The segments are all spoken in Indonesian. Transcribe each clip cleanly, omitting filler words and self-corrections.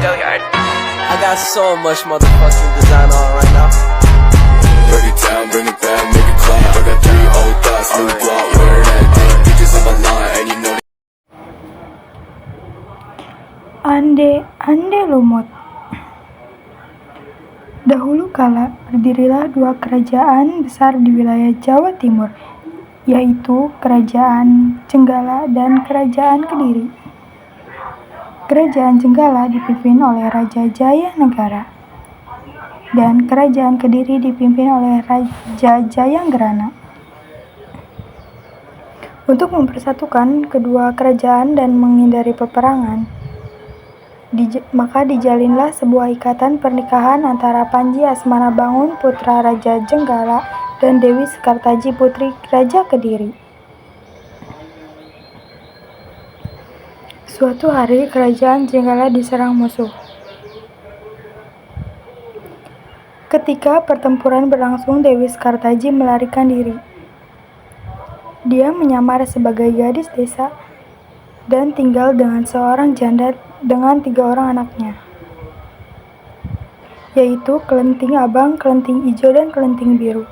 I got so much motherfucking design on right now. Break it down, bring it back, make it clap. I got 3 old thoughts, new guap, wear that thing. Bitches on my line, and you know. Ande lumut. Dahulu kala berdirilah 2 kerajaan besar di wilayah Jawa Timur, yaitu Kerajaan Jenggala dan Kerajaan Kediri. Kerajaan Jenggala dipimpin oleh Raja Jayanegara dan Kerajaan Kediri dipimpin oleh Raja Jayanggerana. Untuk mempersatukan kedua kerajaan dan menghindari peperangan, maka dijalinlah sebuah ikatan pernikahan antara Panji Asmanabangun putra Raja Jenggala dan Dewi Sekartaji putri Raja Kediri. Suatu hari kerajaan Jenggala diserang musuh. Ketika pertempuran berlangsung, Dewi Sekartaji melarikan diri. Dia menyamar sebagai gadis desa dan tinggal dengan seorang janda dengan 3 orang anaknya, yaitu Kelenting Abang, Kelenting Ijo, dan Kelenting Biru.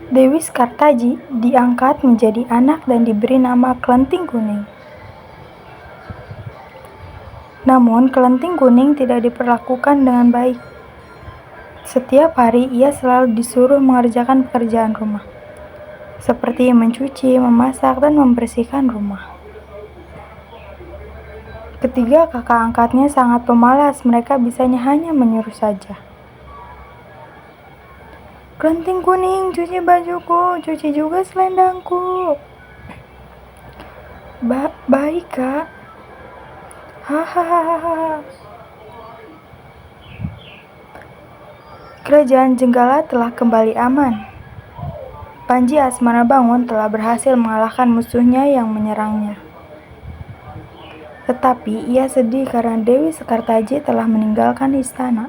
Dewi Sekartaji diangkat menjadi anak dan diberi nama Kelenting Kuning. Namun Kelenting Kuning tidak diperlakukan dengan baik. Setiap hari ia selalu disuruh mengerjakan pekerjaan rumah, seperti mencuci, memasak, dan membersihkan rumah. Ketiga kakak angkatnya sangat pemalas, mereka bisanya hanya menyuruh saja. Kelenting Kuning, cuci bajuku, cuci juga selendangku. Baik, Kak. Hahaha. Kerajaan Jenggala telah kembali aman. Panji Asmanabangun telah berhasil mengalahkan musuhnya yang menyerangnya. Tetapi ia sedih karena Dewi Sekartaji telah meninggalkan istana.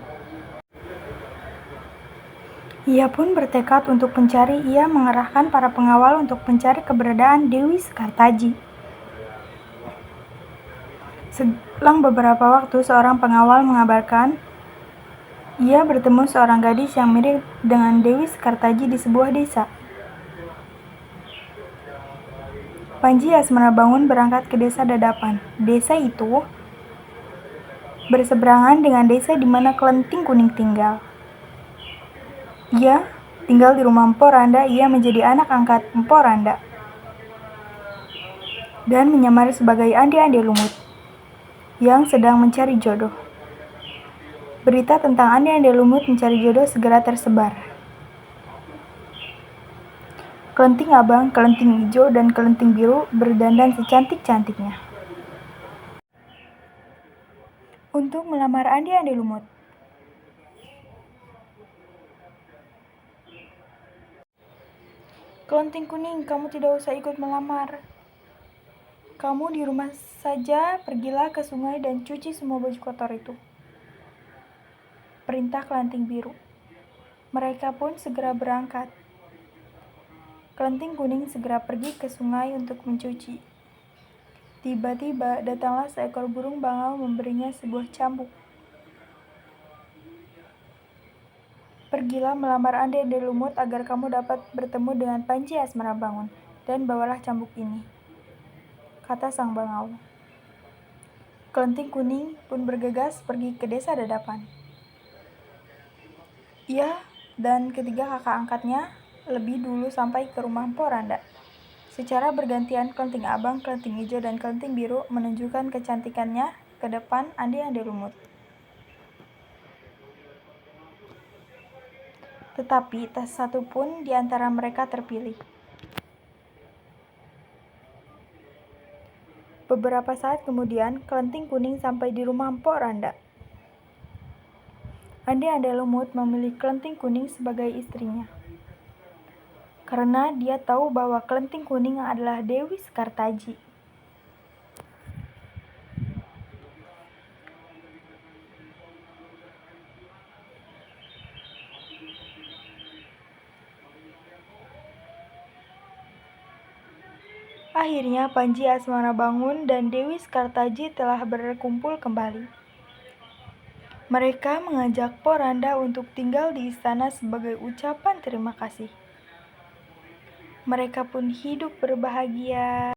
Ia pun bertekad untuk mencari. Ia mengerahkan para pengawal untuk mencari keberadaan Dewi Sekartaji. Selang beberapa waktu, seorang pengawal mengabarkan ia bertemu seorang gadis yang mirip dengan Dewi Sekartaji di sebuah desa. Panji Asmanabangun berangkat ke desa Dadapan. Desa itu berseberangan dengan desa di mana Kelenting Kuning tinggal. Ia tinggal di rumah Empo Randa. Ia menjadi anak angkat Empo Randa dan menyamar sebagai ande-ande lumut yang sedang mencari jodoh. Berita tentang ande-ande lumut mencari jodoh segera tersebar. Kelenting Abang, Kelenting Ijo, dan Kelenting Biru berdandan secantik-cantiknya untuk melamar ande-ande lumut. Kelenting Kuning, kamu tidak usah ikut melamar. Kamu di rumah saja, pergilah ke sungai dan cuci semua baju kotor itu. Perintah Kelenting Biru. Mereka pun segera berangkat. Kelenting Kuning segera pergi ke sungai untuk mencuci. Tiba-tiba datanglah seekor burung bangau memberinya sebuah cambuk. Pergilah melamar ande-ande lumut agar kamu dapat bertemu dengan Panji Asmanabangun, dan bawalah cambuk ini, kata sang bangau. Kelenting Kuning pun bergegas pergi ke desa Dadapan. Ia dan ketiga kakak angkatnya lebih dulu sampai ke rumah Empo Randa. Secara bergantian Kelenting Abang, Kelenting Ijo, dan Kelenting Biru menunjukkan kecantikannya ke depan ande-ande lumut. Tetapi tak satu pun di antara mereka terpilih. Beberapa saat kemudian, Kelenting Kuning sampai di rumah Empo Randa. Ande-ande lumut memilih Kelenting Kuning sebagai istrinya, karena dia tahu bahwa Kelenting Kuning adalah Dewi Sekartaji. Akhirnya Panji Asmanabangun dan Dewi Sekartaji telah berkumpul kembali. Mereka mengajak Poranda untuk tinggal di istana sebagai ucapan terima kasih. Mereka pun hidup berbahagia.